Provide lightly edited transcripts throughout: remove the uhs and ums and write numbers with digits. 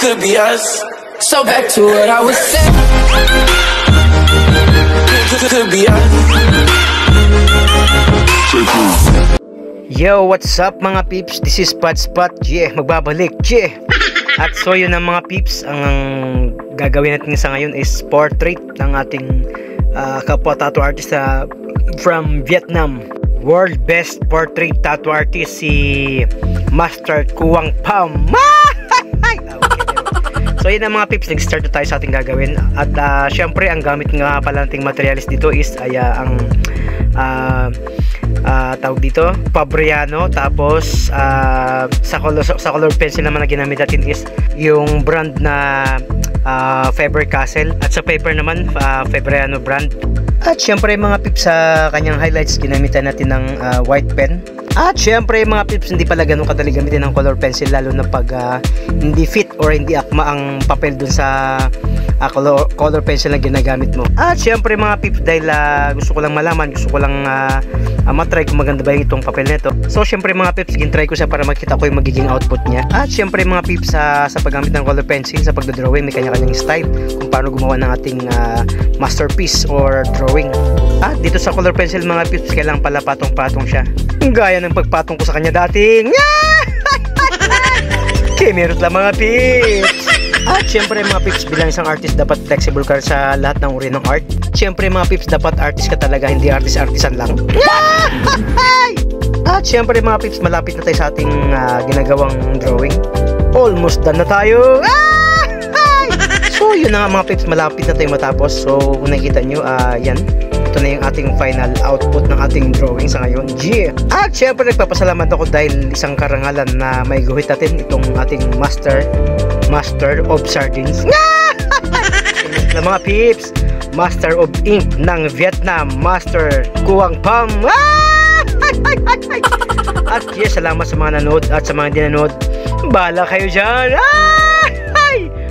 could be us. So back to what I was saying. Could be us. Yo, what's up mga peeps? This is Spot. Yeah, magbabalik. Yeah. At so yun ang mga peeps, ang gagawin natin sa ngayon is portrait ng ating kapwa tattoo artist from Vietnam. World best portrait tattoo artist si Master Quang Pham. So yun ang mga peeps, nag-start na tayo sa ating gagawin. At syempre ang gamit nga pala nating materials dito is ang tawag dito Fabriano. Tapos sa color pencil naman na ginamit natin is yung brand na Faber-Castell. At sa paper naman Fabriano brand. At syempre mga peeps, sa kanyang highlights ginamitan natin ng white pen. At syempre mga peeps, hindi pala ganun kadali gamitin ng color pencil, lalo na pag hindi fit or hindi akma ang papel dun sa color pencil na ginagamit mo. At syempre mga peeps, dahil gusto ko lang malaman, gusto ko lang matry kung maganda ba itong papel nito. So syempre mga peeps, gintry ko siya para makita ko yung magiging output niya. At syempre mga peeps, sa paggamit ng color pencil, sa pagdodrawing, may kanya-kanyang style kung paano gumawa ng ating masterpiece or drawing. At dito sa color pencil mga peeps, kailangan pala patong-patong siya, gaya ng pagpatong ko sa kanya dating. Kemerot lang mga peeps. At syempre mga peeps, bilang isang artist, dapat flexible ka sa lahat ng uri ng art. Syempre mga peeps, dapat artist ka talaga, hindi artisan lang. At syempre mga peeps, malapit na tayo sa ating ginagawang drawing. Almost done na tayo. So yun na nga mga peeps, malapit na tayo matapos. So kung nakikita nyo, yan, ito na yung ating final output ng ating drawing sa ngayon. Yeah. At syempre nagpapasalamat ako dahil isang karangalan na may guhit natin itong ating Master of Sardines. Na mga peeps, Master of Ink ng Vietnam, Master Quang Pham. At yes, salamat sa mga nanood at sa mga hindi nanood. Bahala kayo dyan.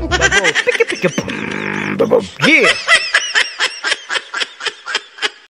Babo, piki piki, babo, yeah.